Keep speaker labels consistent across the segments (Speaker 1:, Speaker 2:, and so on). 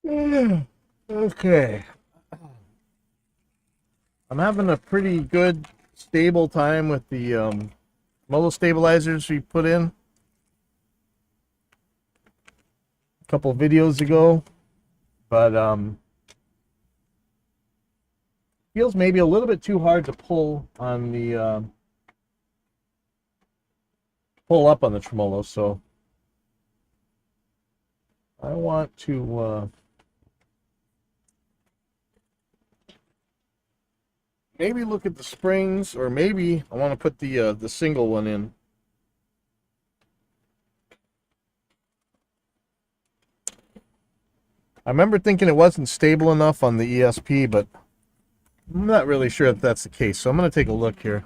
Speaker 1: Okay. I'm having a pretty good stable time with the motor stabilizers we put in a couple videos ago, but feels maybe a little bit too hard to pull on the pull up on the tremolo. So I want to maybe look at the springs, or maybe I want to put the single one in. I remember thinking it wasn't stable enough on the ESP, but I'm not really sure if that's the case. So I'm going to take a look here.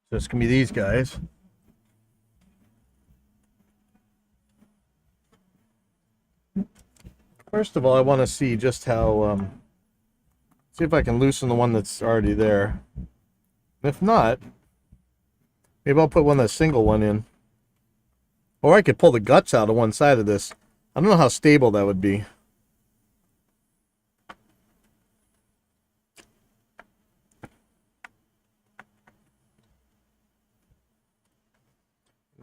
Speaker 1: So it's going to be these guys. First of all, I want to see just how, see if I can loosen the one that's already there. If not, maybe I'll put a single one in. Or I could pull the guts out of one side of this. I don't know how stable that would be.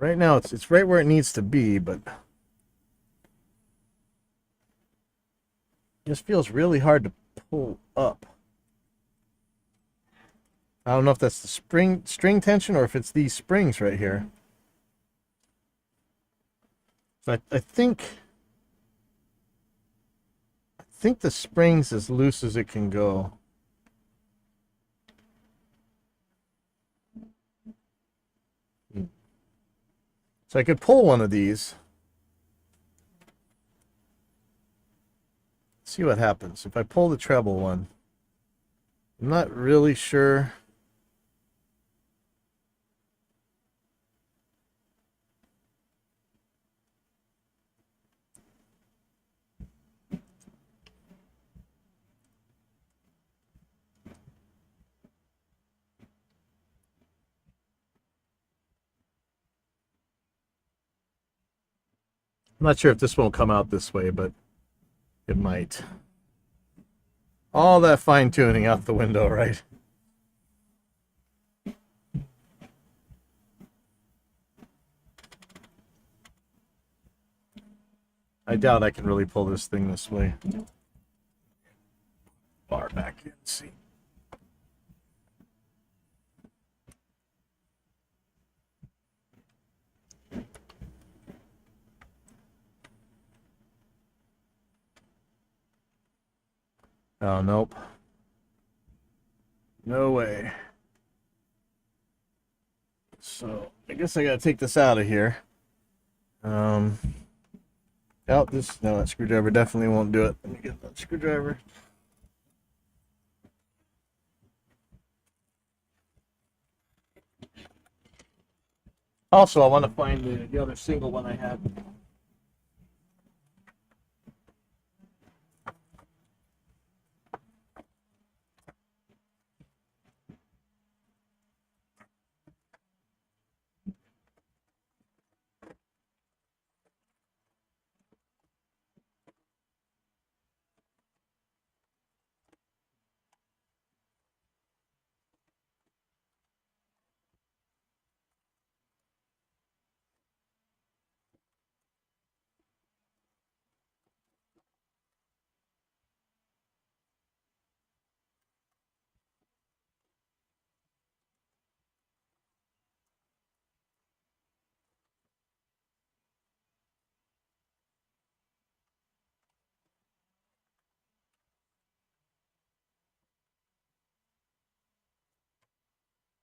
Speaker 1: Right now, it's right where it needs to be, but it just feels really hard to pull up. I don't know if that's the string tension or if it's these springs right here. So I think the spring's as loose as it can go. So I could pull one of these. See what happens. If I pull the treble one, I'm not really sure. I'm not sure if this won't come out this way, but it might. All that fine tuning out the window, right? I doubt I can really pull this thing this way. Bar back in, see. Oh, nope. No way. So, I guess I gotta take this out of here. Um, no, that screwdriver definitely won't do it. Let me get that screwdriver. Also, I want to find the other single one I had.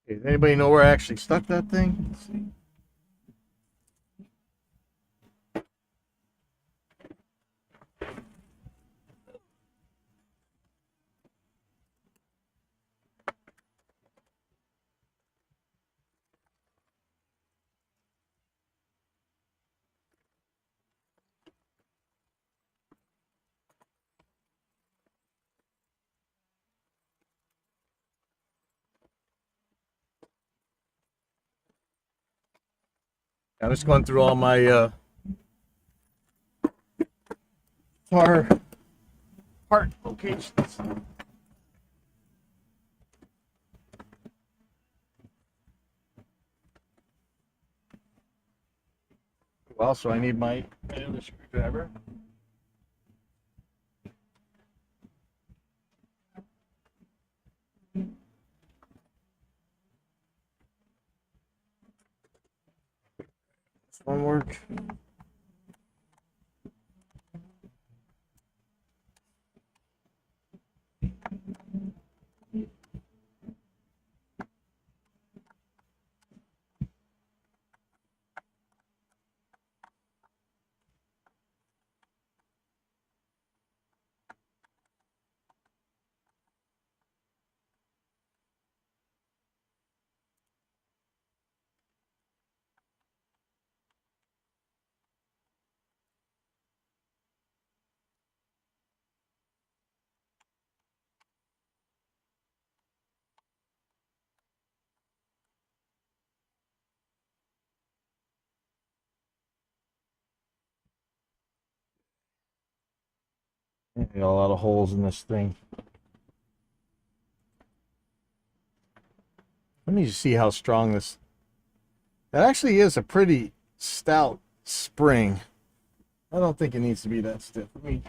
Speaker 1: Okay, does anybody know where I actually stuck that thing? Let's see. I'm just going through all my guitar part locations. Well, so I need my other screwdriver. This one work. Got a lot of holes in this thing. Let me see how strong this. That actually is a pretty stout spring. I don't think it needs to be that stiff. Let me.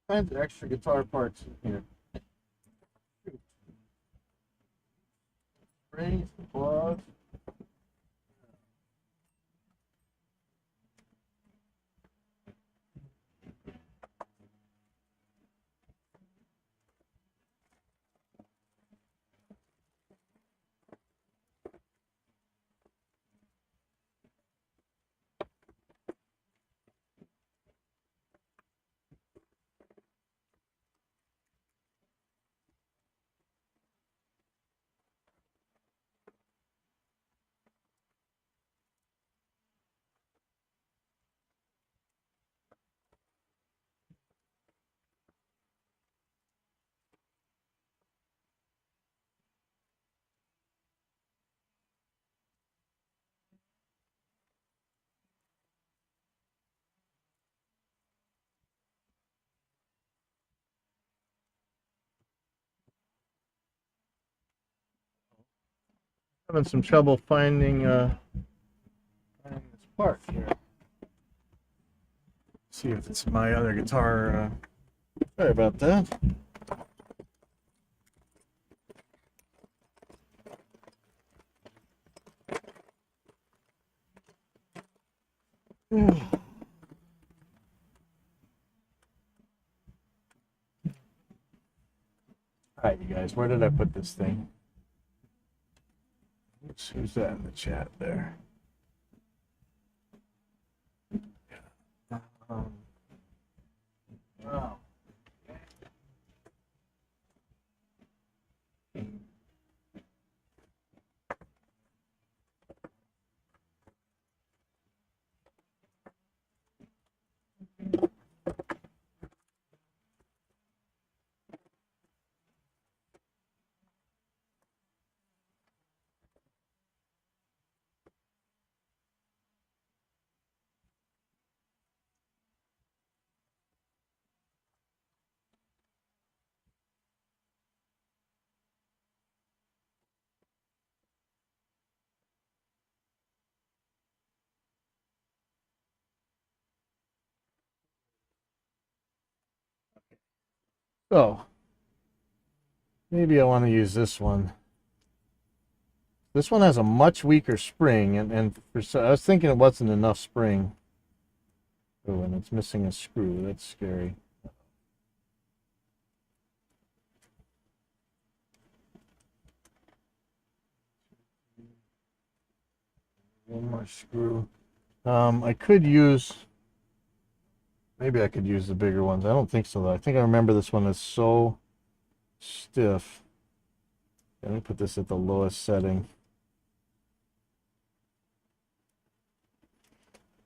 Speaker 1: Kinds of extra guitar parts in here. Springs, plugs. Having some trouble finding this part here. See if it's my other guitar. Sorry about that. All right, you guys, where did I put this thing? Who's that in the chat there? Um, oh. So maybe I want to use this one. This one has a much weaker spring, and I was thinking it wasn't enough spring. Oh, and it's missing a screw. That's scary. One more screw. I could use, maybe I could use the bigger ones. I don't think so though. I think I remember this one is so stiff. Let me put this at the lowest setting.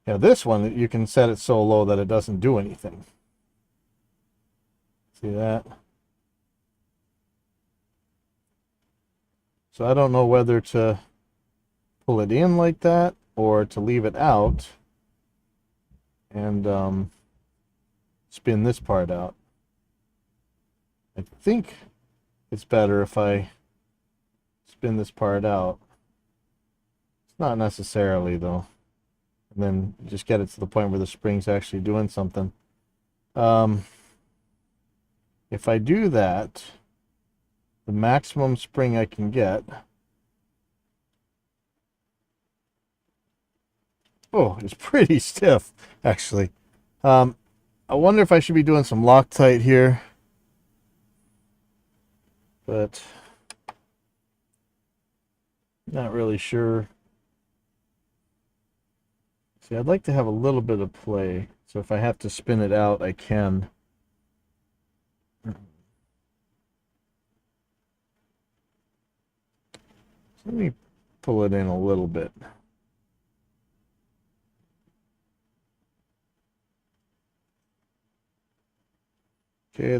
Speaker 1: Yeah, this one, you can set it so low that it doesn't do anything. See that? So I don't know whether to pull it in like that or to leave it out and spin this part out. I think it's better if I spin this part out. It's not necessarily though. And then just get it to the point where the spring's actually doing something. If I do that, the maximum spring I can get, oh, it's pretty stiff, actually. I wonder if I should be doing some Loctite here, but not really sure. See, I'd like to have a little bit of play, so if I have to spin it out, I can. Let me pull it in a little bit. Okay,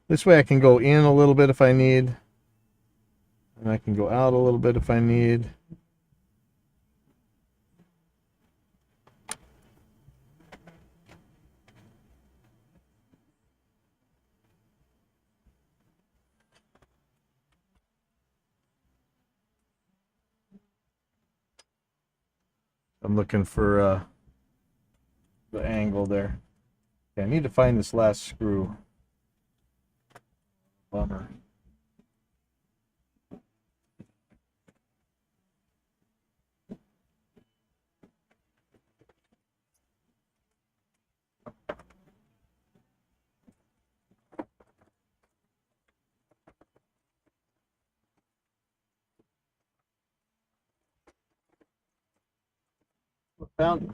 Speaker 1: this way I can go in a little bit if I need, and I can go out a little bit if I need. I'm looking for the angle there. Okay, I need to find this last screw. Bummer. Found it.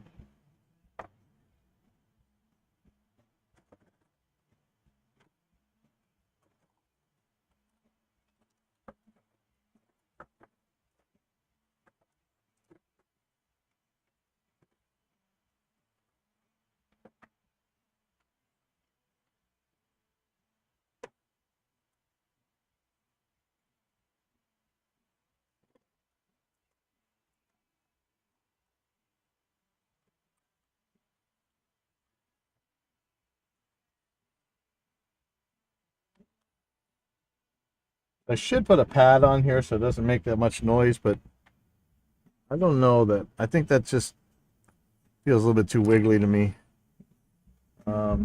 Speaker 1: I should put a pad on here so it doesn't make that much noise, but I don't know that. I think that just feels a little bit too wiggly to me. I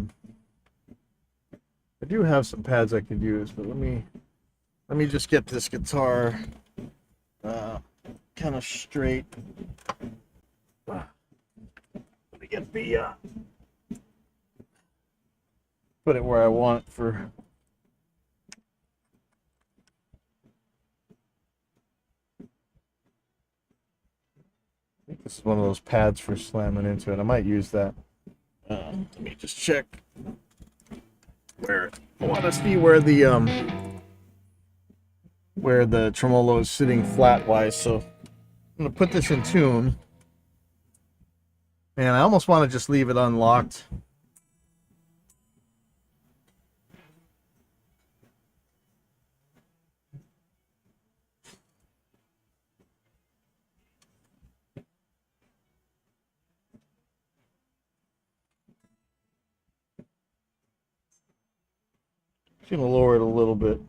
Speaker 1: do have some pads I could use, but let me just get this guitar kind of straight. Let me get the put it where I want it for. I think this is one of those pads for slamming into it. I might use that. Let me just check where I want to see where the tremolo is sitting flat wise. So I'm gonna put this in tune, and I almost want to just leave it unlocked. Just gonna lower it a little bit.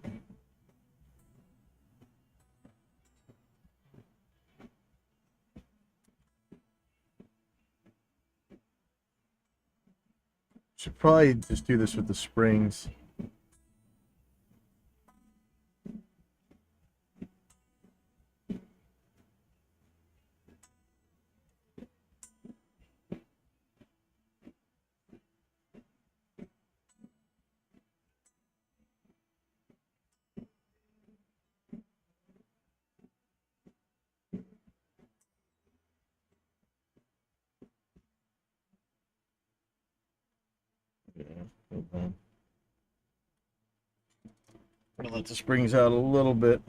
Speaker 1: Should probably just do this with the springs. I'll let the springs out a little bit.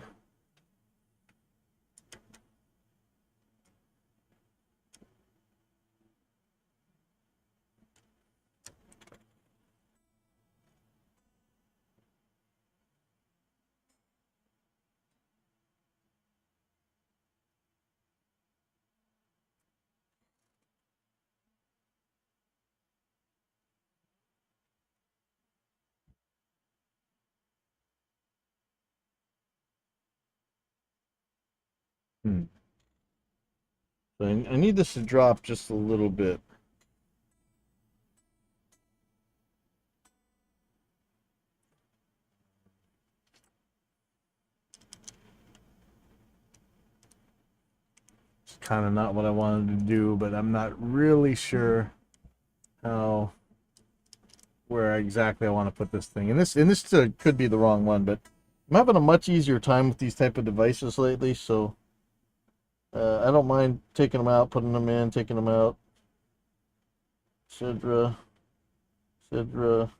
Speaker 1: So I need this to drop just a little bit. It's kind of not what I wanted to do, but I'm not really sure how, where exactly I want to put this thing. And this could be the wrong one, but I'm having a much easier time with these type of devices lately, so I don't mind taking them out, putting them in, taking them out. Sidra. So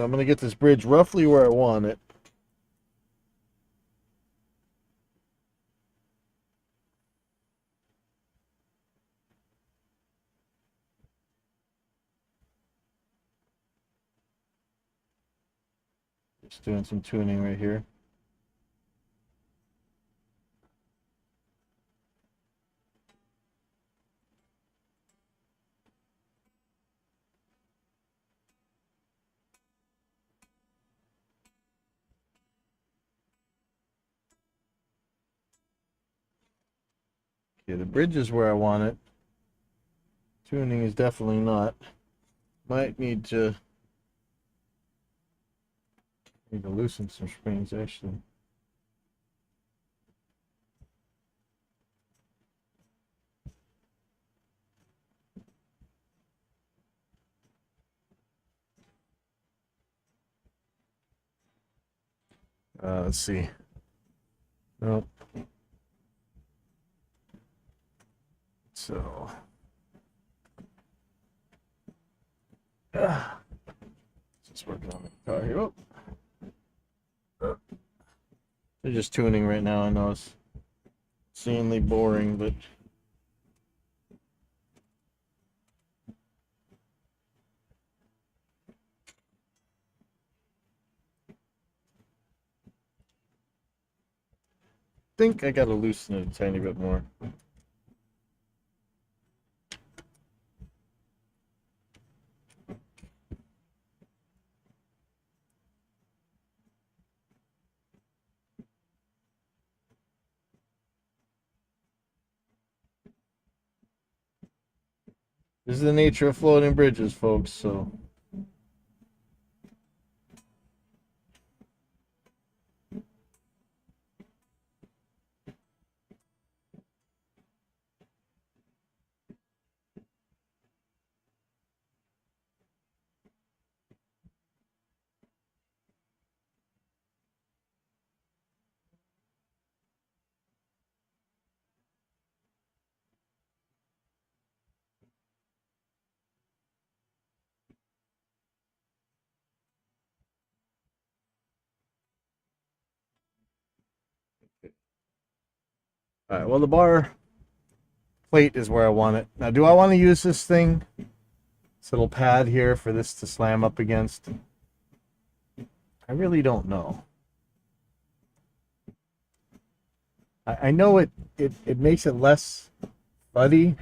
Speaker 1: I'm going to get this bridge roughly where I want it. Just doing some tuning right here. Okay, the bridge is where I want it. Tuning is definitely not. Might need to loosen some springs actually. Let's see. Nope. So. Just working on the guitar here. Oh. They're just tuning right now. I know it's insanely boring, but I think I gotta loosen it a tiny bit more. This is the nature of floating bridges, folks, so. All right, well, the bar plate is where I want it. Now, do I want to use this thing, this little pad here, for this to slam up against? I really don't know. I know it makes it less fuddy,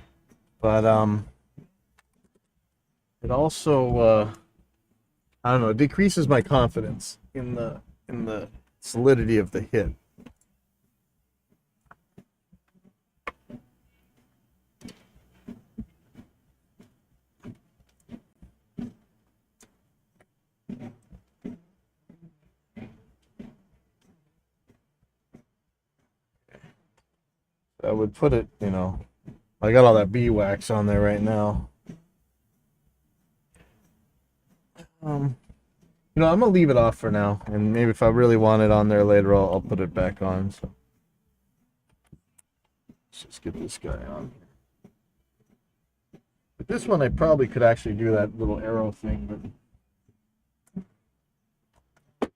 Speaker 1: but it also I don't know, it decreases my confidence in the solidity of the hit. I would put it, I got all that bee wax on there right now. I'm gonna leave it off for now, and maybe if I really want it on there later, I'll put it back on. So Let's just get this guy on here. But this one I probably could actually do that little arrow thing, but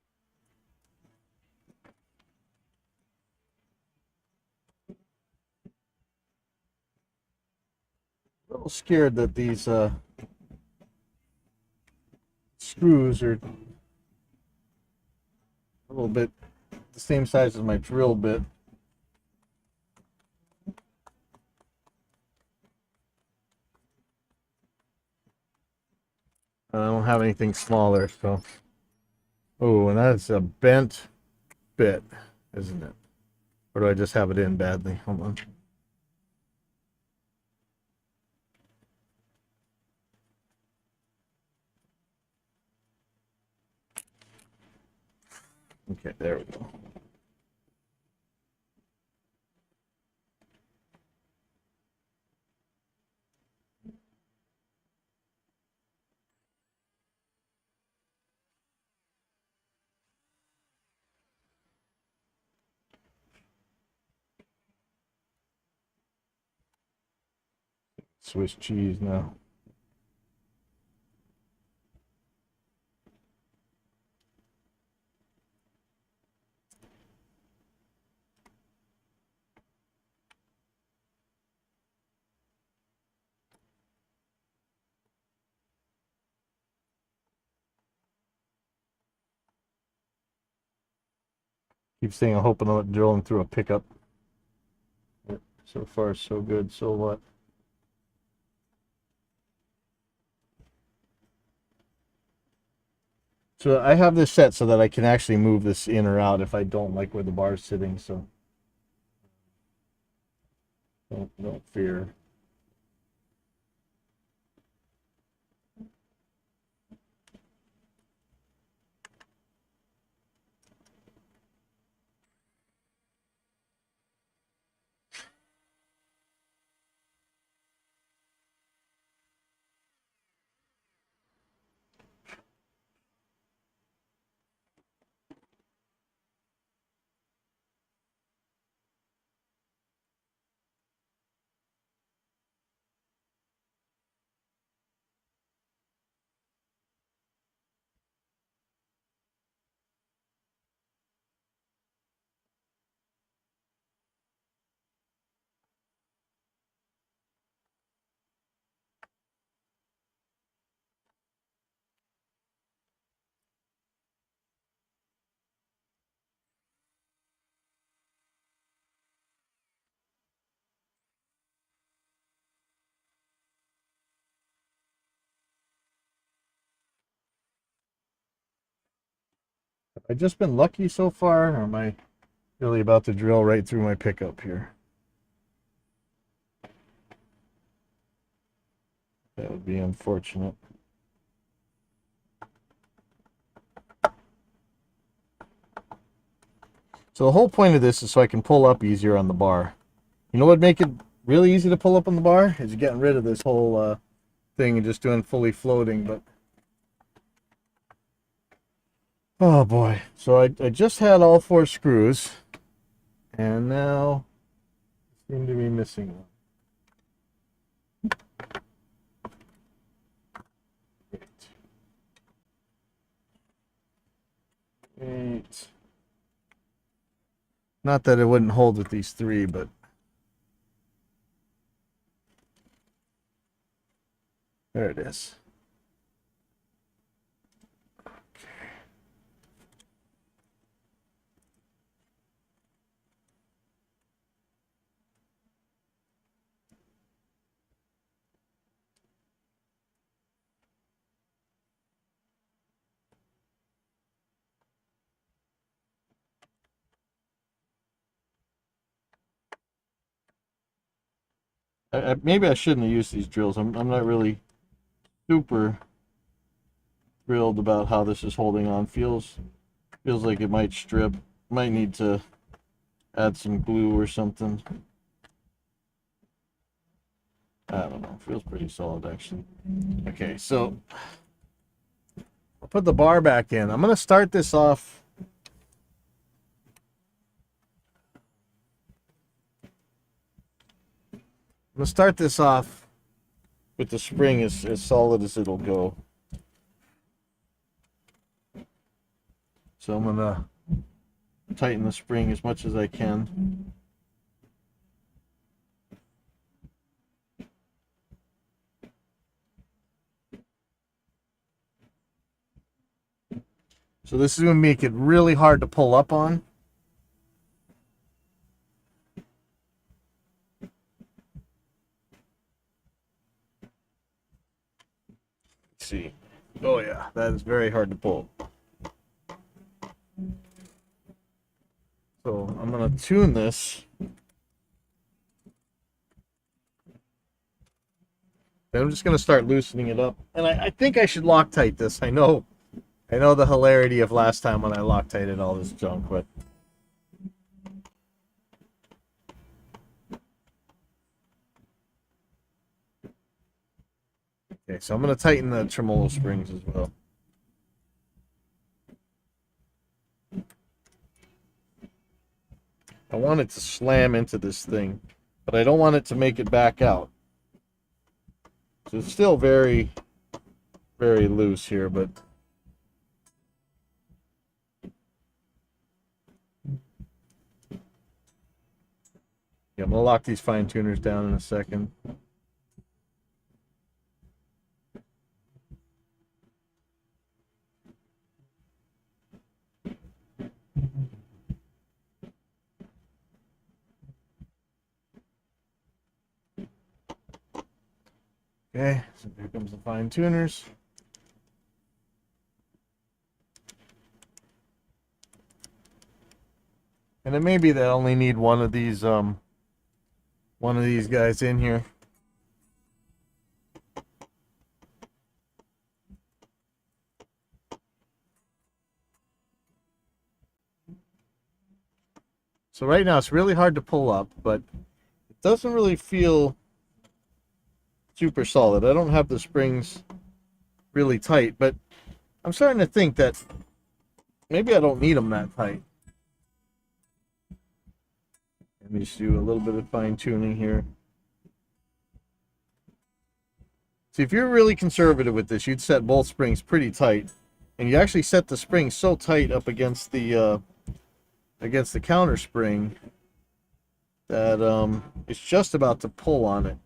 Speaker 1: a little scared that these screws are a little bit the same size as my drill bit. I don't have anything smaller, so. Oh, and that's a bent bit, isn't it? Or do I just have it in badly? Hold on. Okay, there we go. Swiss cheese now. Keep saying I'm hoping I'm drilling through a pickup. So far, so good. So what? So I have this set so that I can actually move this in or out if I don't like where the bar is sitting. So don't fear. Have I just been lucky so far, or am I really about to drill right through my pickup here? That would be unfortunate. So the whole point of this is so I can pull up easier on the bar. You know what would make it really easy to pull up on the bar? Is getting rid of this whole thing and just doing fully floating, but oh boy. So I just had all 4 screws, and now I seem to be missing one. 8. Not that it wouldn't hold with these 3, but there it is. Maybe I shouldn't have used these drills. I'm not really super thrilled about how this is holding on. Feels like it might strip. Might need to add some glue or something. I don't know. Feels pretty solid actually. Okay, so I'll put the bar back in. I'm gonna start this off. I'm gonna start this off with the spring as solid as it'll go. So I'm gonna tighten the spring as much as I can. So this is going to make it really hard to pull up on. Let's see. Oh yeah, that is very hard to pull. So I'm going to tune this. Then I'm just going to start loosening it up. And I think I should Loctite this. I know the hilarity of last time when I Loctited all this junk, but okay, so I'm going to tighten the tremolo springs as well. I want it to slam into this thing, but I don't want it to make it back out. So it's still very, very loose here, but yeah, I'm going to lock these fine tuners down in a second. Okay, so here comes the fine tuners. And it may be that I only need one of these guys in here. So right now it's really hard to pull up, but it doesn't really feel super solid. I don't have the springs really tight, but I'm starting to think that maybe I don't need them that tight. Let me just do a little bit of fine tuning here. See, if you're really conservative with this, you'd set both springs pretty tight, and you actually set the spring so tight up against the counter spring that it's just about to pull on it.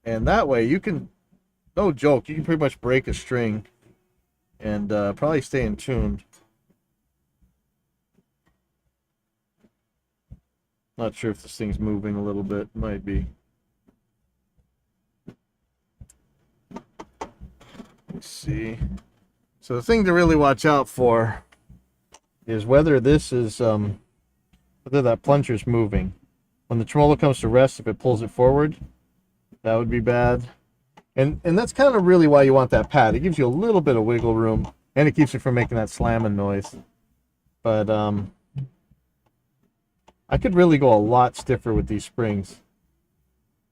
Speaker 1: And that way you can, no joke, you can pretty much break a string and probably stay in tune. Not sure if this thing's moving a little bit. Might be. Let's see. So the thing to really watch out for is whether this is whether that plunger's moving. When the tremolo comes to rest, if it pulls it forward, that would be bad. And that's kind of really why you want that pad. It gives you a little bit of wiggle room, and it keeps you from making that slamming noise. But I could really go a lot stiffer with these springs.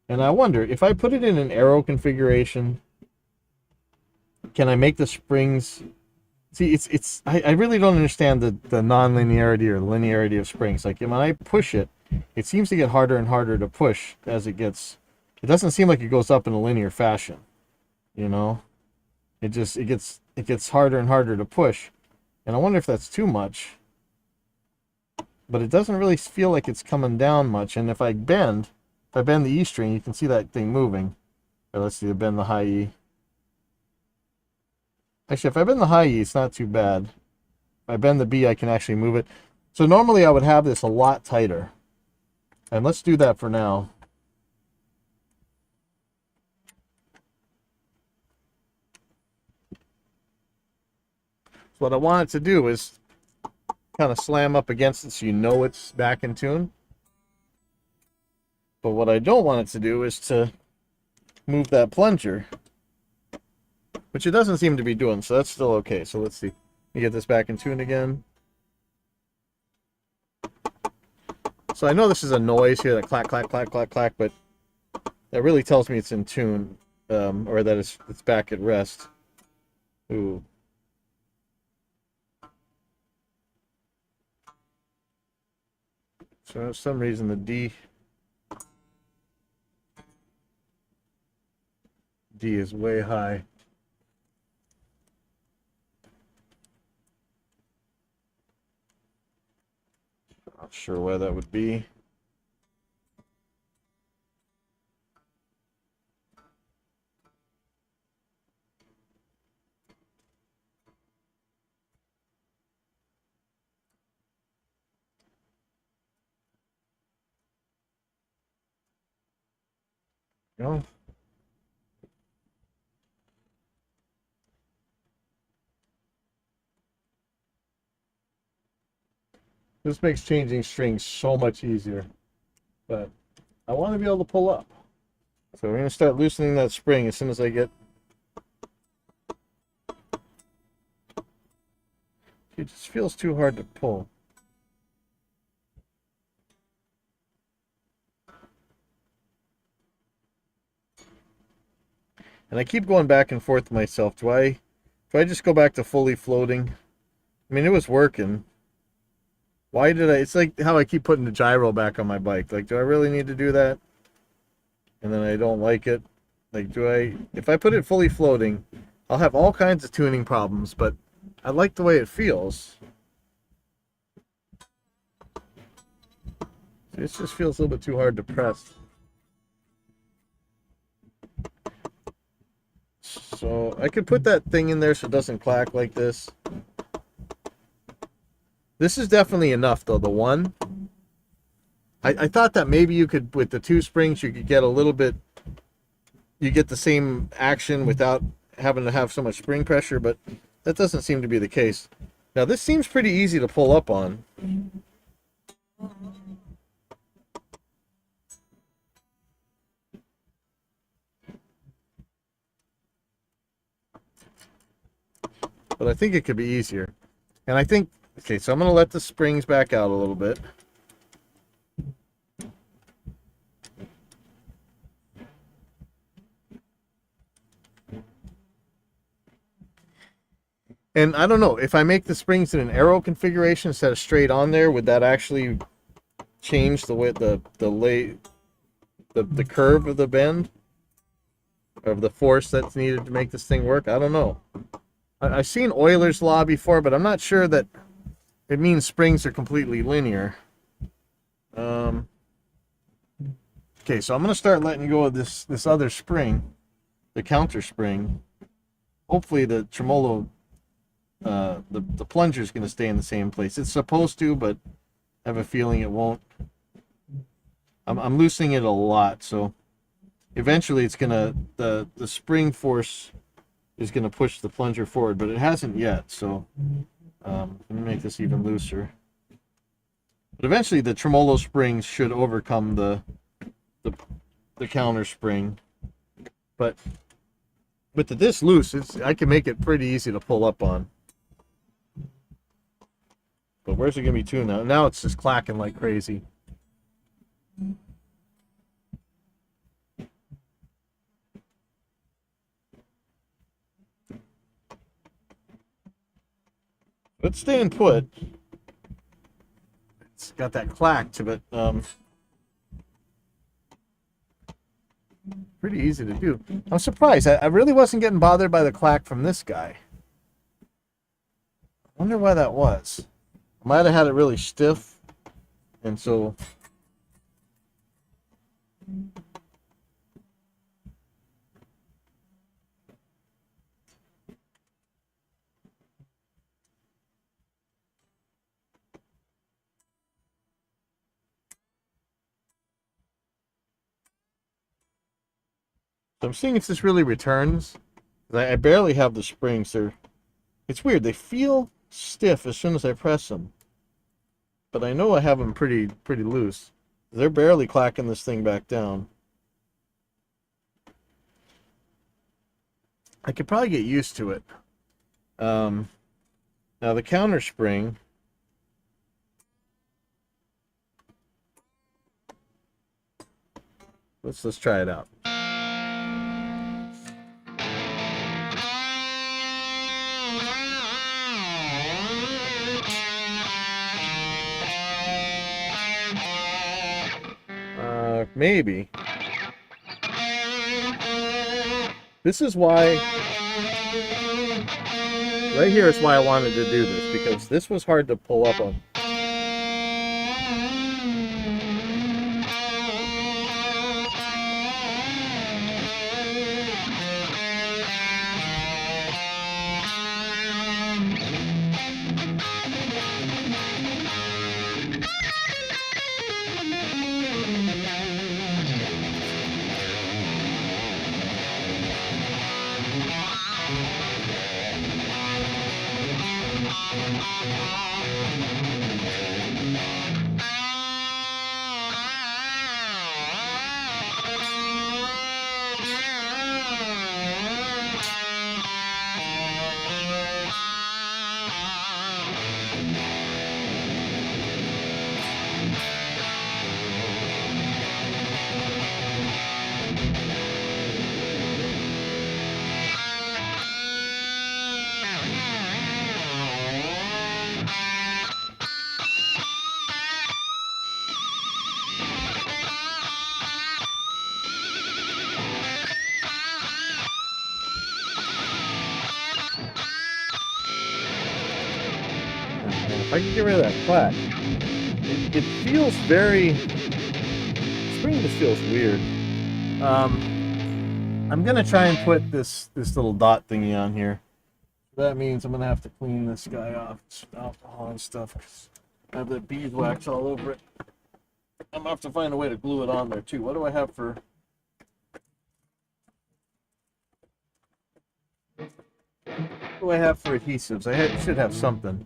Speaker 1: And I wonder, if I put it in an arrow configuration, can I make the springs... See, I really don't understand the non-linearity or linearity of springs. Like, when I push it, it seems to get harder and harder to push as it gets... It doesn't seem like it goes up in a linear fashion, you know? It gets harder and harder to push. And I wonder if that's too much. But it doesn't really feel like it's coming down much. And if I bend the E string, you can see that thing moving. Or let's see, I bend the high E. Actually, if I bend the high E, it's not too bad. If I bend the B, I can actually move it. So normally I would have this a lot tighter. And let's do that for now. So what I want it to do is kind of slam up against it so you know it's back in tune. But what I don't want it to do is to move that plunger, which it doesn't seem to be doing, so that's still okay. So let's see. Let me get this back in tune again. So I know this is a noise here, that clack, clack, clack, clack, clack, but that really tells me it's in tune, or that it's back at rest. Ooh. So for some reason the D D is way high. Not sure why that would be. No. This makes changing strings so much easier. But I want to be able to pull up. So we're going to start loosening that spring as soon as I get... It just feels too hard to pull. And I keep going back and forth with myself. Do I just go back to fully floating? I mean, it was working. Why did I... It's like how I keep putting the gyro back on my bike. Like, do I really need to do that? And then I don't like it. Like, do I... If I put it fully floating, I'll have all kinds of tuning problems, but I like the way it feels. It just feels a little bit too hard to press. So I could put that thing in there so it doesn't clack like this. This is definitely enough though, the one. I thought that maybe you could, with the two springs, you could get a little bit, you get the same action without having to have so much spring pressure, but that doesn't seem to be the case. Now this seems pretty easy to pull up on. But I think it could be easier. And I think, okay, so I'm going to let the springs back out a little bit. And I don't know, if I make the springs in an arrow configuration instead of straight on there, would that actually change the way the curve of the bend? Of the force that's needed to make this thing work? I don't know. I've seen Euler's law before, but I'm not sure that it means springs are completely linear. Okay, so I'm going to start letting go of this other spring, the counter spring. Hopefully the tremolo, the plunger is going to stay in the same place. It's supposed to, but I have a feeling it won't. I'm loosening it a lot, so eventually it's going to, the spring force is going to push the plunger forward, but it hasn't yet, so let me make this even looser. But eventually the tremolo springs should overcome the counter spring. But with this loose, I can make it pretty easy to pull up on. But where's it going to be tuned now? Now it's just clacking like crazy. But staying put, it's got that clack to it. Pretty easy to do. I'm surprised. I really wasn't getting bothered by the clack from this guy. I wonder why that was. I might have had it really stiff, and so... So I'm seeing if this really returns. I barely have the springs. It's weird. They feel stiff as soon as I press them. But I know I have them pretty loose. They're barely clacking this thing back down. I could probably get used to it. Now the counter spring... Let's try it out. Maybe. This is why, right here is why I wanted to do this, because this was hard to pull up on. If I can get rid of that clack, it feels very. Spring just feels weird. I'm gonna try and put this little dot thingy on here. That means I'm gonna have to clean this guy off, some alcohol and stuff, because I have that beeswax all over it. I'm gonna have to find a way to glue it on there too. What do I have for? What do I have for adhesives? Should have something.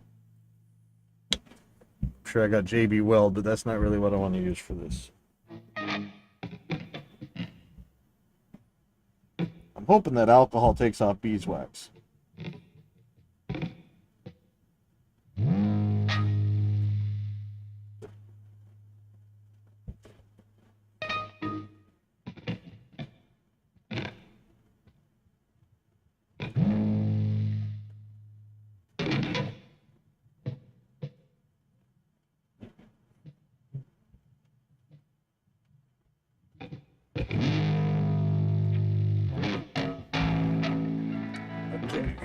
Speaker 1: I'm sure I got JB Weld, but that's not really what I want to use for this. I'm hoping that alcohol takes off beeswax. Okay.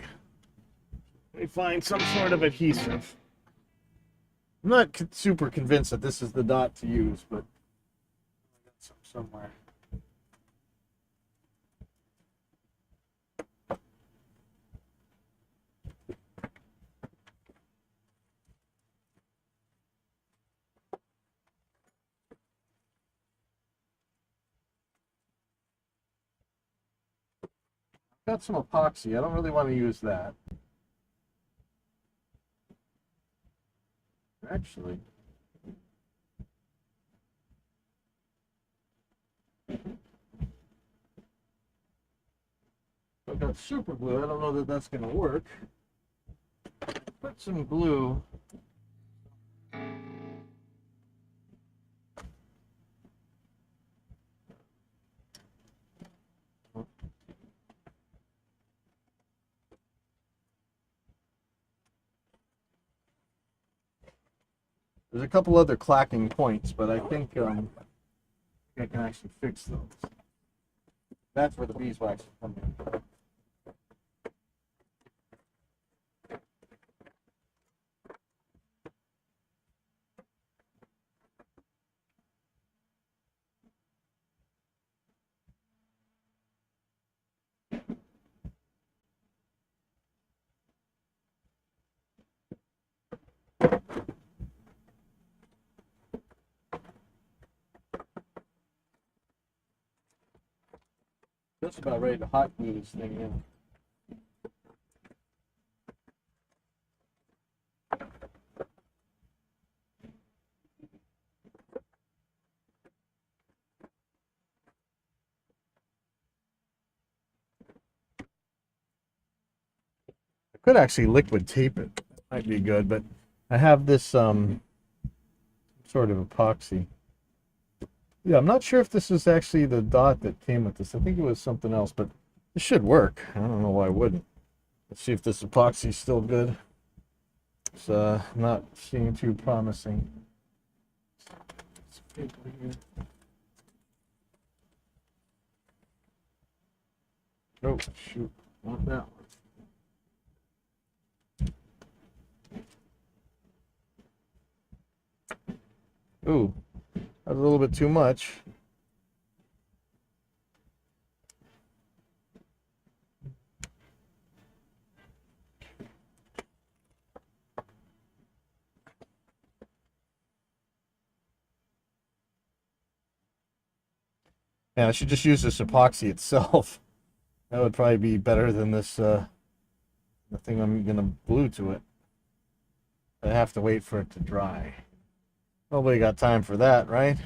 Speaker 1: Let me find some sort of adhesive. I'm not super convinced that this is the dot to use, but I got some somewhere. Got some epoxy. I don't really want to use that. Actually, I've got super glue. I don't know that that's going to work. Put some glue. There's a couple other clacking points, but I think I can actually fix those. That's where the beeswax will come in. Just about ready to hot glue this thing in. I could actually liquid tape it. That might be good, but I have this sort of epoxy. Yeah, I'm not sure if this is actually the dot that came with this. I think it was something else, but it should work. I don't know why it wouldn't. Let's see if this epoxy is still good. It's not seeming too promising. Oh, shoot. Not that one. Ooh, that's a little bit too much. Yeah, I should just use this epoxy itself. That would probably be better than this the thing I'm gonna glue to it. I have to wait for it to dry. Nobody got time for that, right?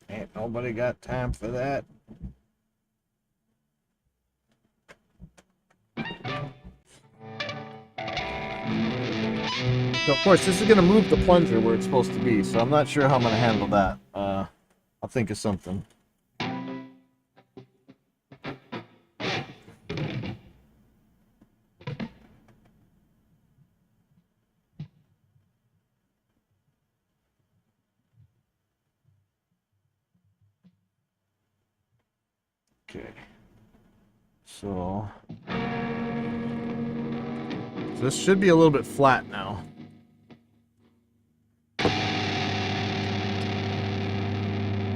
Speaker 1: Ain't nobody got time for that. So of course, this is going to move the plunger where it's supposed to be, so I'm not sure how I'm going to handle that. I'll think of something. Okay. So this should be a little bit flat now.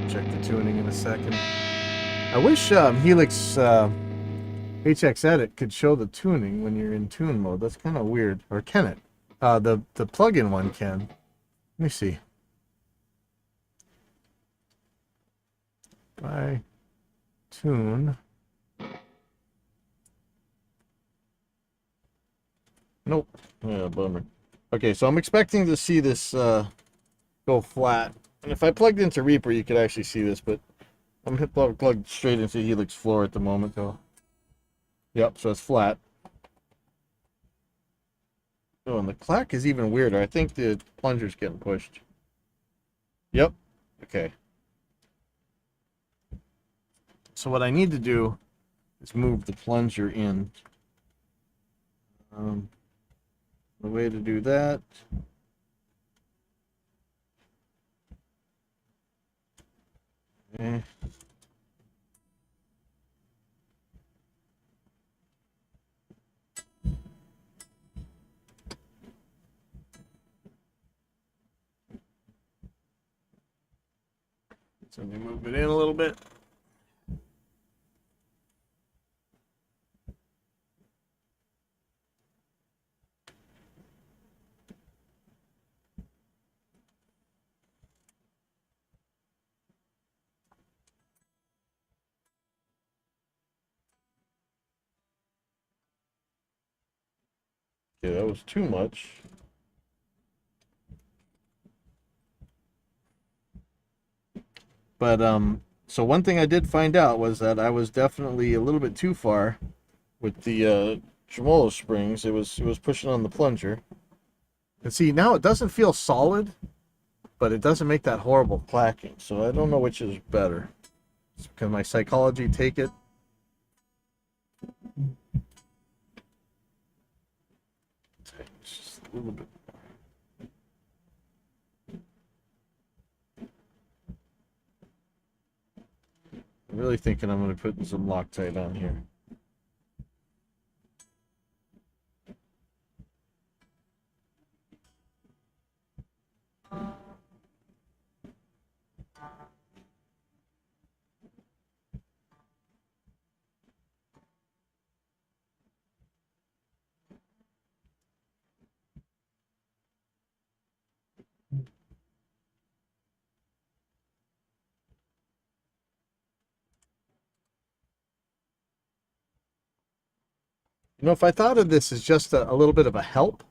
Speaker 1: Check the tuning in a second. I wish Helix HX Edit could show the tuning when you're in tune mode. That's kind of weird. Or can it? The plug-in one can. Let me see. By tune. Nope. Yeah, bummer. Okay, so I'm expecting to see this go flat. And if I plugged into Reaper, you could actually see this, but I'm plugged straight into Helix floor at the moment, though. Yep, so it's flat. Oh, and the clack is even weirder. I think the plunger's getting pushed. Yep. Okay. So what I need to do is move the plunger in. The way to do that. Okay. So let me move it in a little bit. Okay, that was too much. But so one thing I did find out was that I was definitely a little bit too far with the tremolo springs. It was pushing on the plunger. And see, now it doesn't feel solid, but it doesn't make that horrible clacking. So I don't know which is better. Can my psychology take it? Just a little bit. I'm really thinking I'm going to put some Loctite on here. You know, if I thought of this as just a little bit of a help,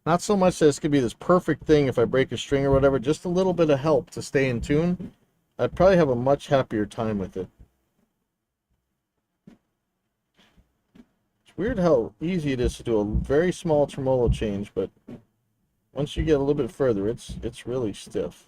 Speaker 1: not so much that this could be this perfect thing if I break a string or whatever, just a little bit of help to stay in tune, I'd probably have a much happier time with it. It's weird how easy it is to do a very small tremolo change, but once you get a little bit further, it's really stiff.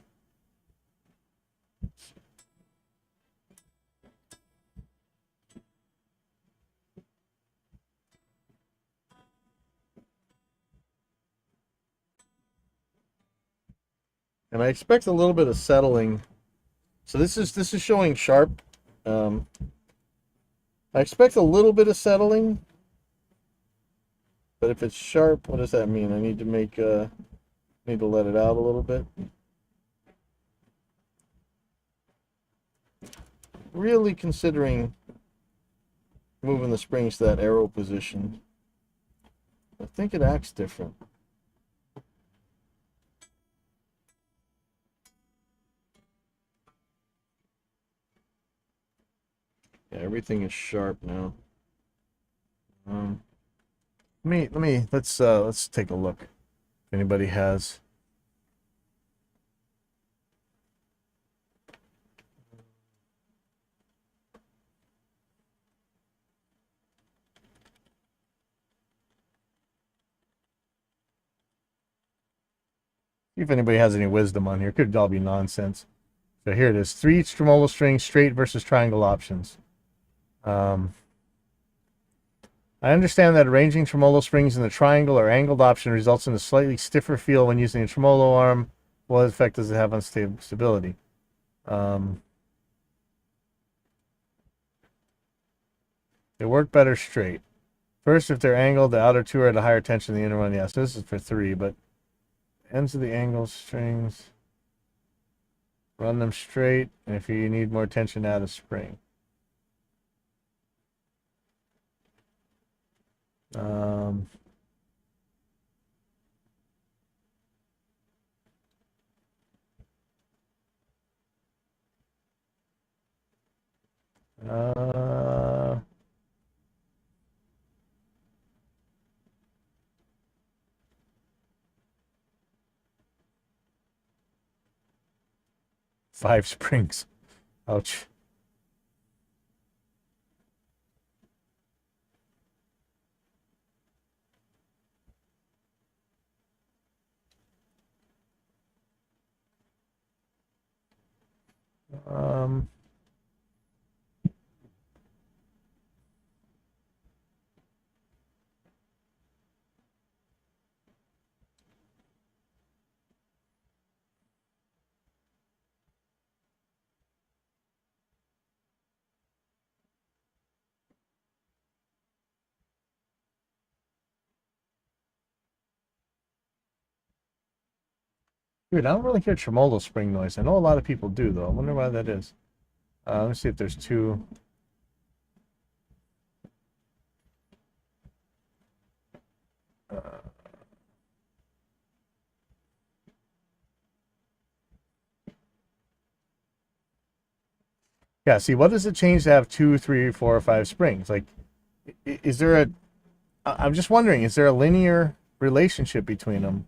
Speaker 1: And I expect a little bit of settling. So this is showing sharp I expect a little bit of settling, but if it's sharp, what does that mean? I need to need to let it out a little bit. Really considering moving the springs to that arrow position. I think it acts different. Yeah, everything is sharp now. Let's take a look. If anybody has. See if anybody has any wisdom on here. Could all be nonsense. So here it is. 3 tremolo strings, straight versus triangle options. I understand that arranging tremolo springs in the triangle or angled option results in a slightly stiffer feel when using a tremolo arm. What effect does it have on stability? They work better straight. First, if they're angled, the outer 2 are at a higher tension than the inner one. Yes, this is for 3, but ends of the angle strings, run them straight, and if you need more tension, add a spring. 5 springs. Ouch. Dude, I don't really hear tremolo spring noise. I know a lot of people do, though. I wonder why that is. Let me see if there's 2. Yeah, see, what does it change to have 2, 3, 4, or 5 springs? Like, is there a... I'm just wondering, is there a linear relationship between them?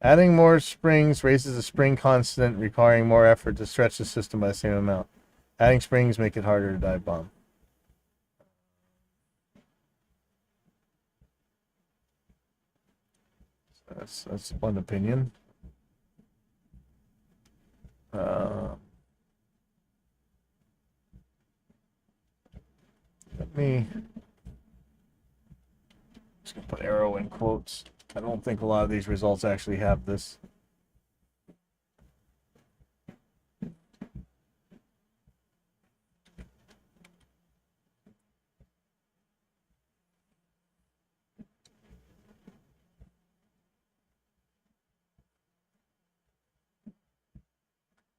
Speaker 1: Adding more springs raises the spring constant, requiring more effort to stretch the system by the same amount. Adding springs make it harder to dive bomb. So that's one opinion. Let me just gonna put arrow in quotes. I don't think a lot of these results actually have this.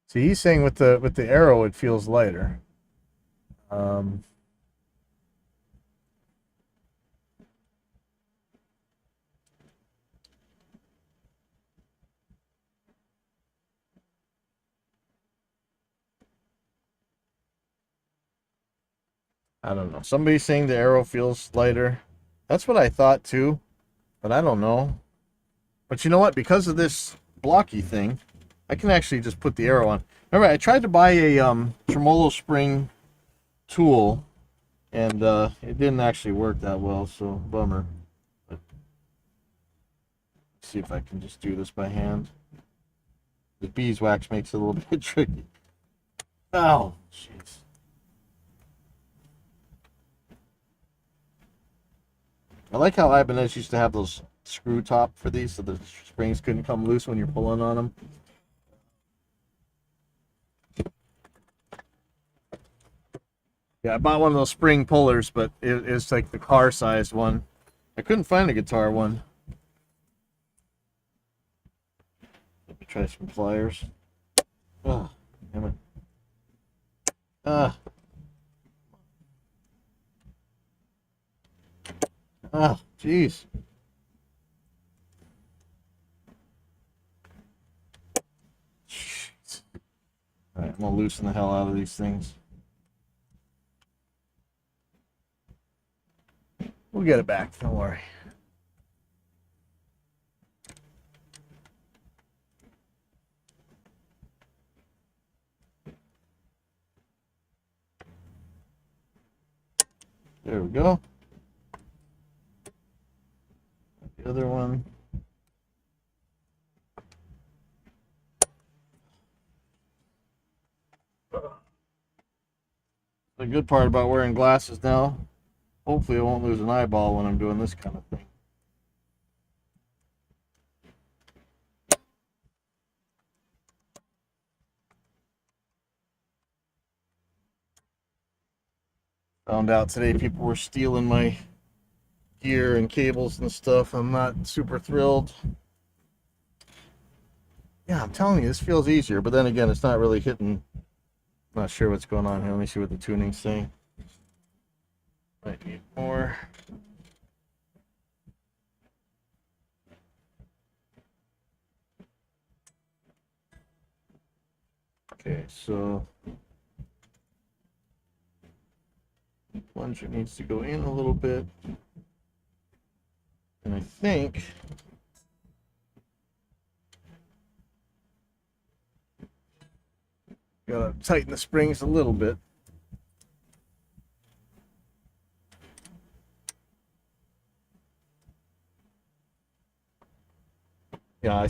Speaker 1: See, he's saying with the arrow it feels lighter. I don't know. Somebody's saying the arrow feels lighter. That's what I thought too, but I don't know. But you know what? Because of this blocky thing, I can actually just put the arrow on. Remember, I tried to buy a tremolo spring tool, and it didn't actually work that well, so bummer. But let's see if I can just do this by hand. The beeswax makes it a little bit tricky. Oh, jeez. I like how Ibanez used to have those screw top for these so the springs couldn't come loose when you're pulling on them. Yeah, I bought one of those spring pullers, but it's like the car sized one. I couldn't find a guitar one. Let me try some pliers. Oh, damn it. Ah, jeez. All right, I'm gonna loosen the hell out of these things. We'll get it back. Don't worry. There we go. The other one. The good part about wearing glasses now, hopefully I won't lose an eyeball when I'm doing this kind of thing. Found out today people were stealing my gear and cables and stuff. I'm not super thrilled. Yeah, I'm telling you, this feels easier, but then again, it's not really hitting. I'm not sure what's going on here. Let me see what the tuning's saying. Might need more. Okay, so plunger needs to go in a little bit. And I think gotta tighten the springs a little bit. Yeah,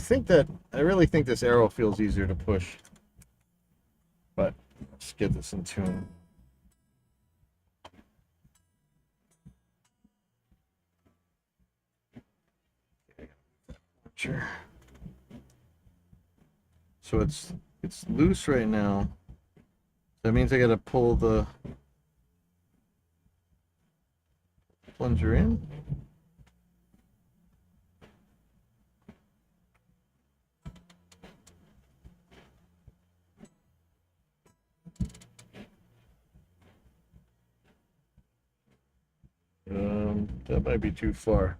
Speaker 1: I really think this arrow feels easier to push. But let's get this in tune. Sure. So it's loose right now. That means I gotta pull the plunger in. That might be too far.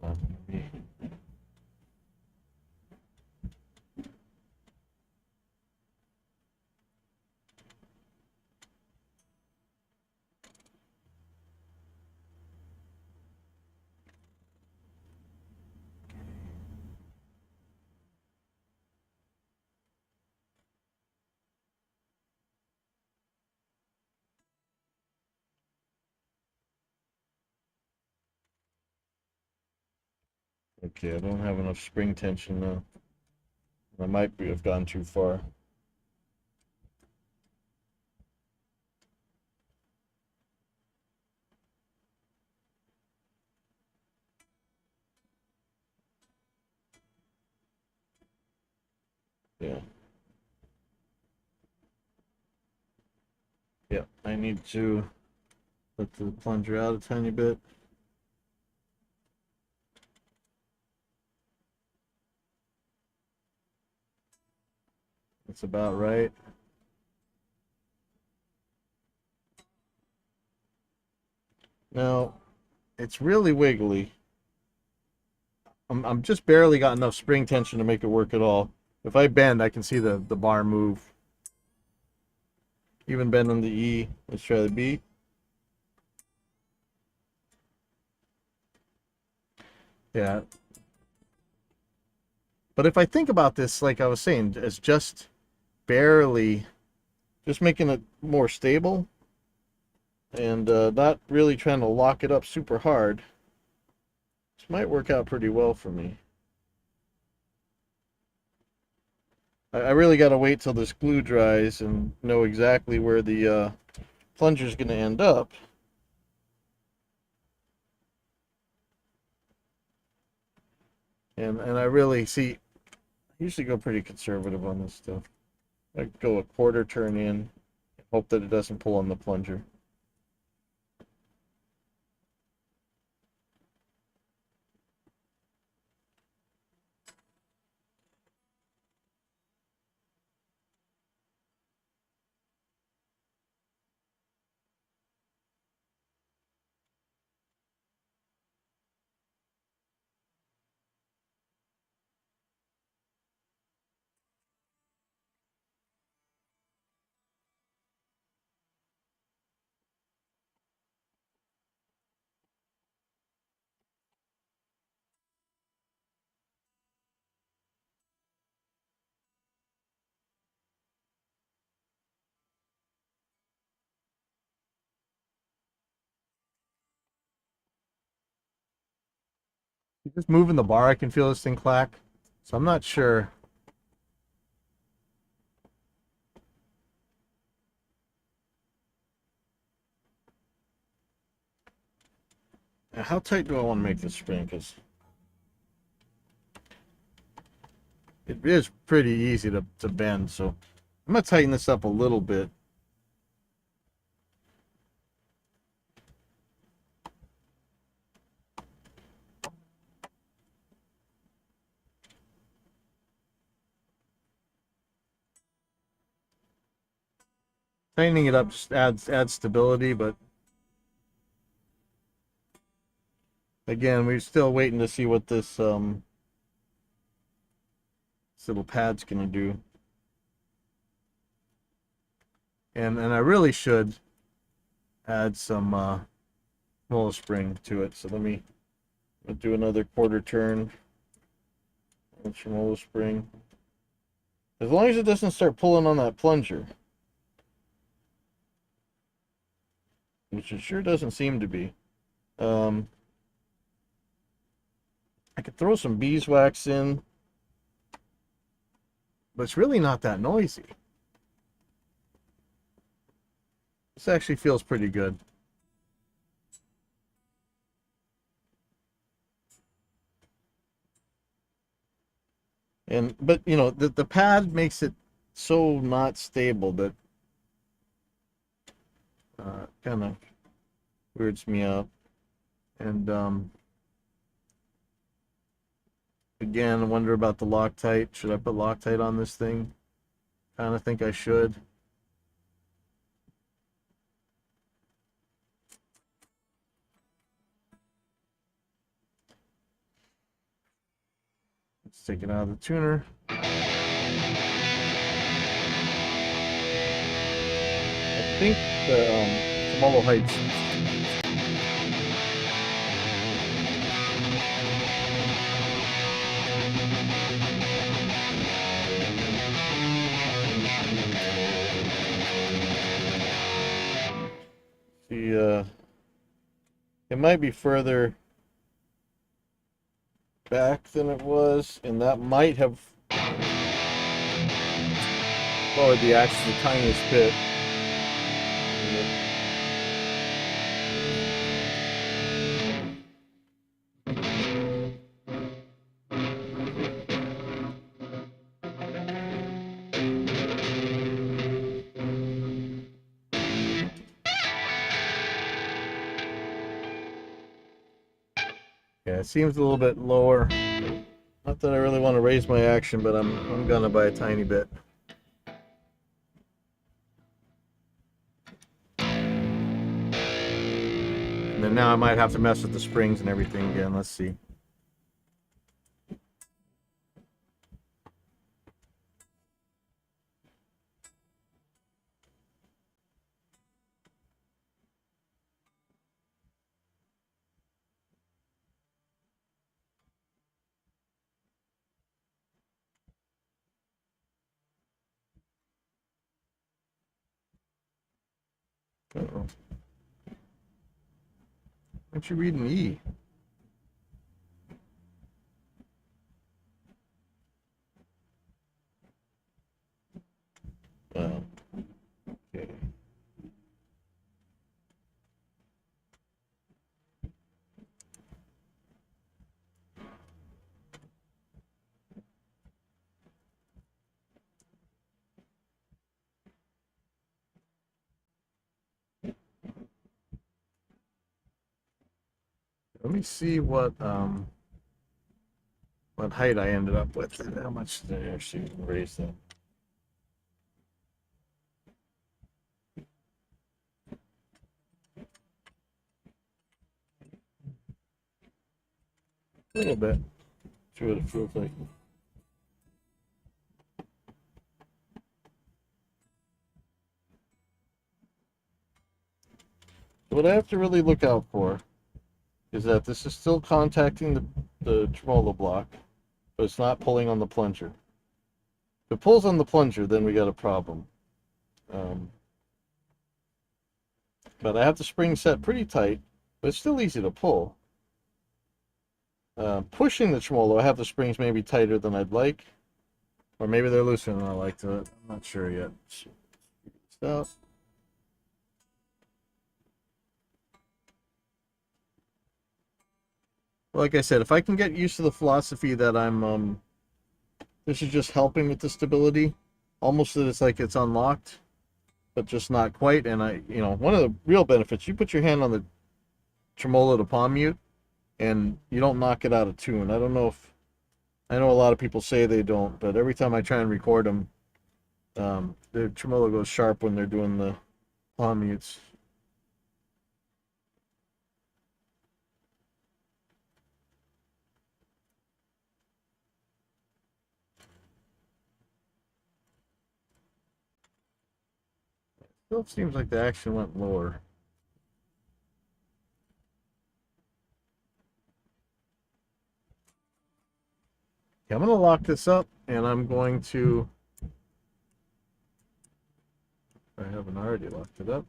Speaker 1: Hold on, okay, I don't have enough spring tension now. I might have gone too far. Yeah. Yeah, I need to let the plunger out a tiny bit. That's about right. Now, it's really wiggly. I'm just barely got enough spring tension to make it work at all. If I bend, I can see the bar move. Even bend on the E. Let's try the B. Yeah. But if I think about this, like I was saying, as just barely, just making it more stable and not really trying to lock it up super hard, this might work out pretty well for me. I really got to wait till this glue dries and know exactly where the plunger is going to end up. And I really see, I usually go pretty conservative on this stuff. I go a quarter turn in, hope that it doesn't pull on the plunger. Just moving the bar, I can feel this thing clack. So I'm not sure. Now, how tight do I want to make this spring? Because it is pretty easy to bend. So I'm going to tighten this up a little bit. Tightening it up just adds stability, but again, we're still waiting to see what this little pad's gonna do. And I really should add some tremolo spring to it. So let me do another quarter turn on tremolo spring. As long as it doesn't start pulling on that plunger, which it sure doesn't seem to be. I could throw some beeswax in, but it's really not that noisy. This actually feels pretty good. But you know, the pad makes it so not stable that kind of weirds me out. And again, I wonder about the Loctite. Should I put Loctite on this thing? Kind of think I should. Let's take it out of the tuner. I think the tremolo heights. See, it might be further back than it was, and that might have lowered the action the tiniest bit. Yeah, it seems a little bit lower. Not that I really want to raise my action, but I'm gonna by a tiny bit. And then now I might have to mess with the springs and everything again. Let's see. Uh-oh. Aren't you reading E? Well, okay. Let me see what height I ended up with. How much did I actually raise that? A little bit. See what it feels like. What I have to really look out for is that this is still contacting the tremolo block, but it's not pulling on the plunger. If it pulls on the plunger, then we got a problem. But I have the spring set pretty tight, but it's still easy to pull. pushing the tremolo, I have the springs maybe tighter than I'd like. Or maybe they're looser than I like to. I'm not sure yet. So, like I said, if I can get used to the philosophy that this is just helping with the stability, almost that it's like it's unlocked, but just not quite. And one of the real benefits, you put your hand on the tremolo to palm mute, and you don't knock it out of tune. I don't know if I know a lot of people say they don't, but every time I try and record them, the tremolo goes sharp when they're doing the palm mutes. Still seems like the action went lower. Okay, I'm going to lock this up, and I'm going to. I haven't already locked it up.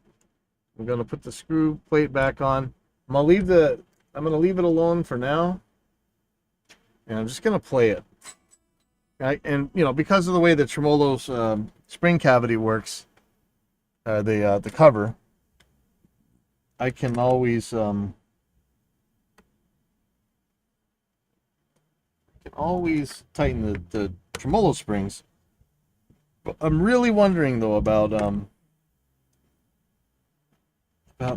Speaker 1: I'm going to put the screw plate back on. I'm going to leave it alone for now, and I'm just going to play it. And because of the way the tremolo's spring cavity works, the cover, I can always tighten the tremolo springs. But I'm really wondering though about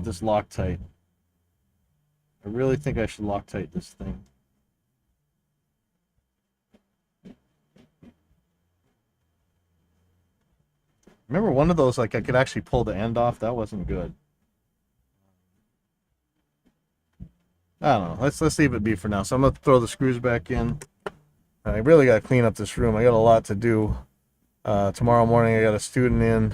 Speaker 1: this Loctite. I really think I should Loctite this thing. Remember one of those, like I could actually pull the end off? That wasn't good. I don't know. Let's leave it be for now. So I'm gonna throw the screws back in. I really gotta clean up this room. I got a lot to do. Tomorrow morning I got a student in.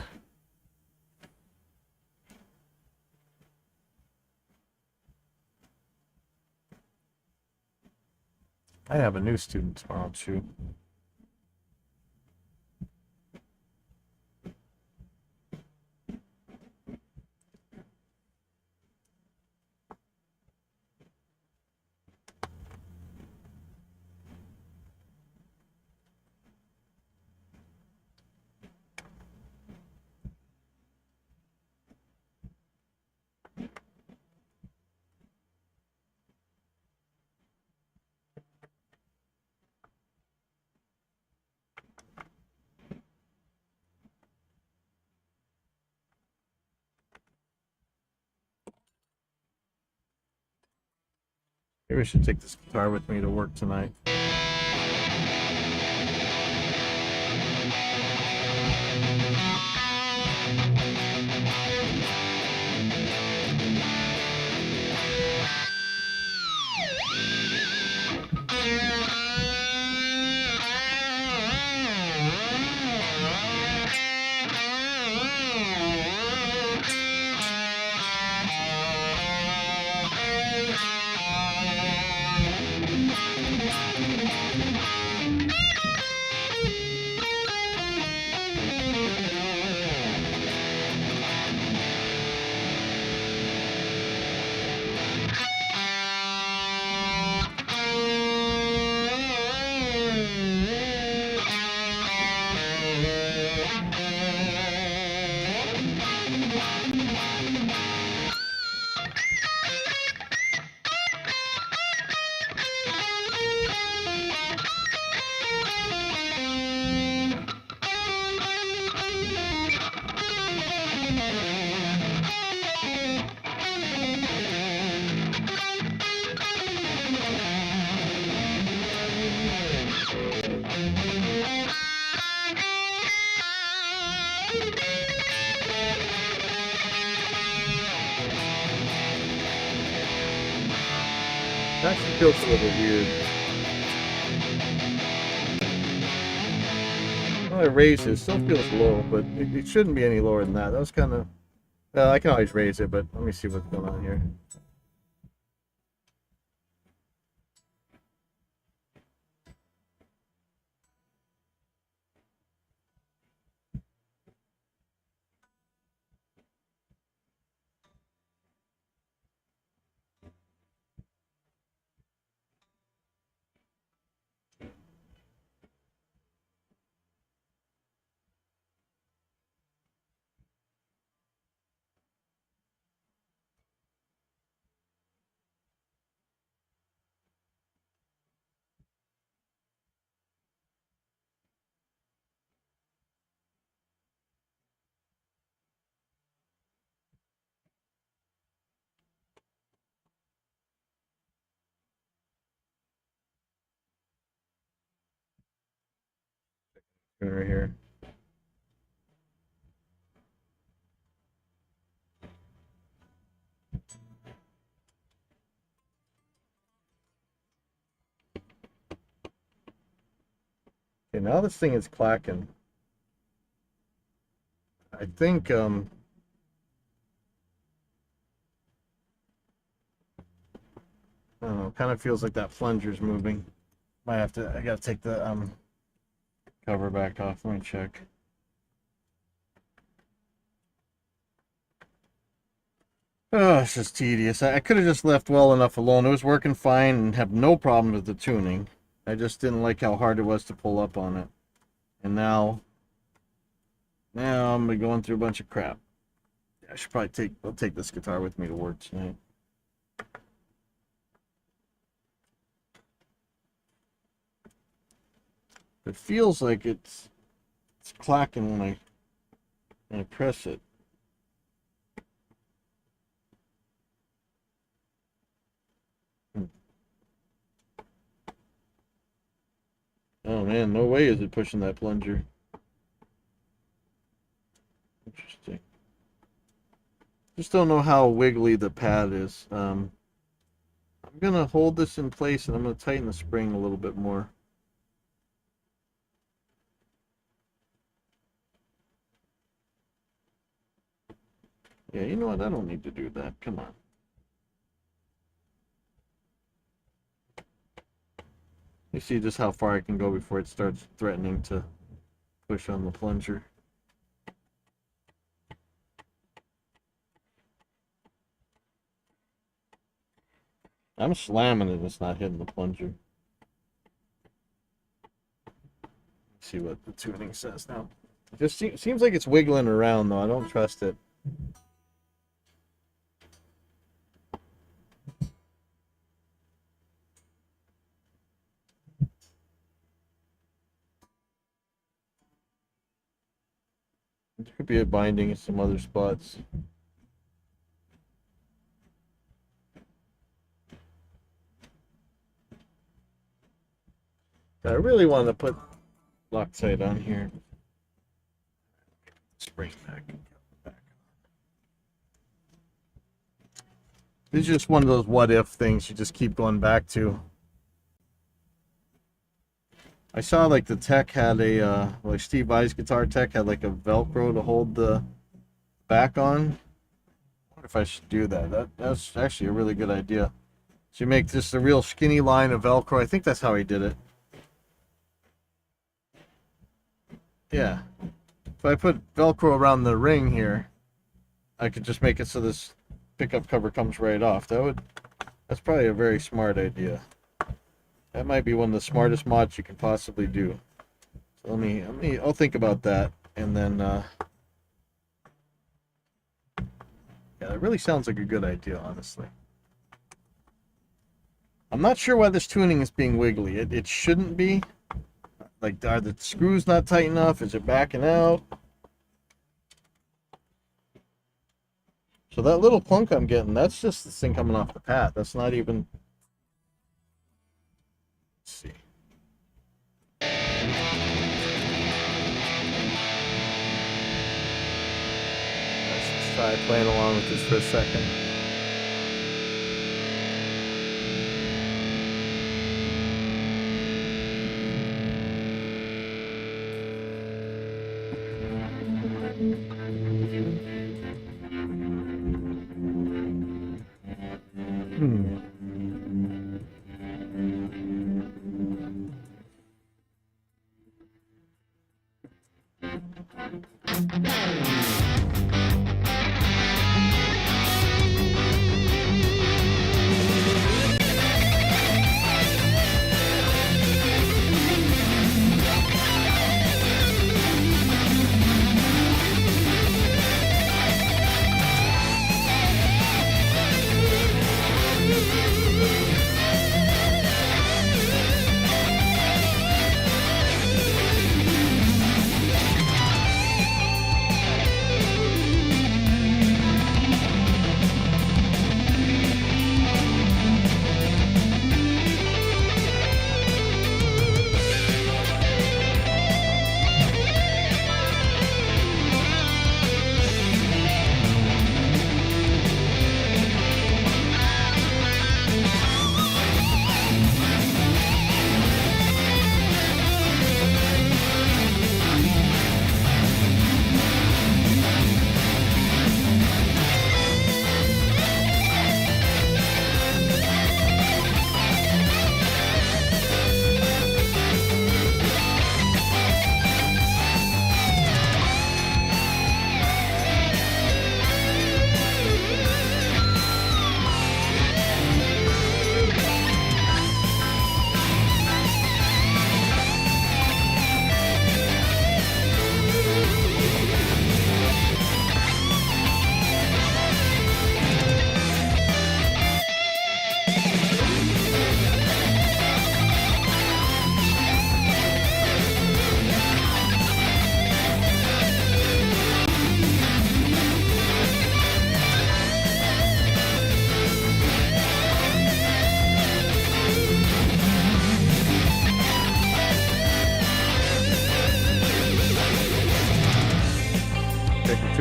Speaker 1: I have a new student tomorrow too. Maybe I should take this guitar with me to work tonight. It actually feels a little weird. Well, I raised it. Still feels low, but it shouldn't be any lower than that. That was kind of. Well, I can always raise it, but let me see what's going on here. Right here. Okay, now this thing is clacking. I think I don't know, kind of feels like that plunger's moving. I gotta take the cover back off. Let me check. Oh, it's just tedious. I could have just left well enough alone. It was working fine and have no problem with the tuning. I just didn't like how hard it was to pull up on it. And now I'm gonna be going through a bunch of crap. I should probably I'll take this guitar with me to work tonight. It feels like it's clacking when I press it. Oh man, no way is it pushing that plunger. Interesting. Just don't know how wiggly the pad is. I'm gonna hold this in place and I'm gonna tighten the spring a little bit more. Yeah, you know what? I don't need to do that. Come on. You see just how far I can go before it starts threatening to push on the plunger. I'm slamming it, it's not hitting the plunger. Let's see what the tuning says now. It just seems like it's wiggling around though. I don't trust it. There could be a binding in some other spots. I really want to put Loctite on here. Spring back. This is just one of those what if things you just keep going back to. I saw like the tech had a like Steve Vai's guitar tech had like a Velcro to hold the back on. I wonder if I should do that. That's actually a really good idea. So you make just a real skinny line of Velcro. I think that's how he did it. Yeah. If I put Velcro around the ring here, I could just make it so this pickup cover comes right off. That's probably a very smart idea. That might be one of the smartest mods you can possibly do. So I'll think about that, and then yeah, it really sounds like a good idea, honestly. I'm not sure why this tuning is being wiggly. It shouldn't be. Like, are the screws not tight enough? Is it backing out? So that little clunk I'm getting, that's just the thing coming off the pad. That's not even... Let's see. Let's just try playing along with this for a second.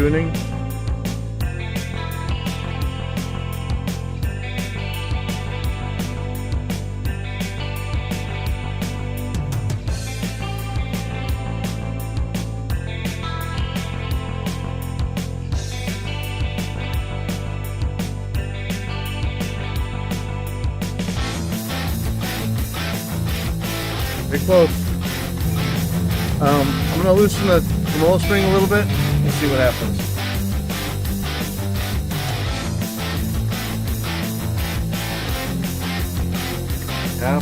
Speaker 1: tuning. Pretty close. I'm going to loosen the tremolo string a little bit and see what happens. Yeah.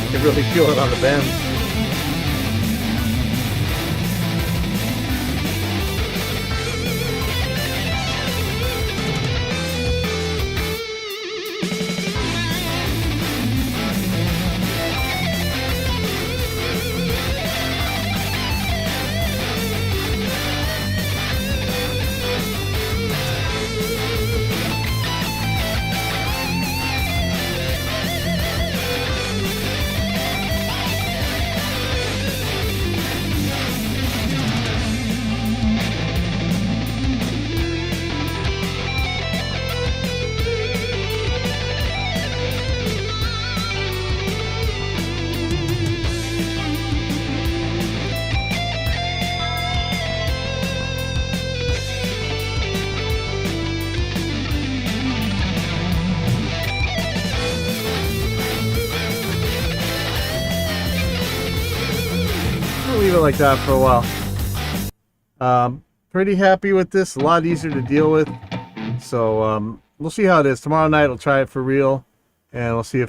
Speaker 1: You can really feel it on the bends. I'll leave it like that for a while. Pretty happy with this. A lot easier to deal with. So we'll see how it is. Tomorrow night I'll try it for real, and we'll see if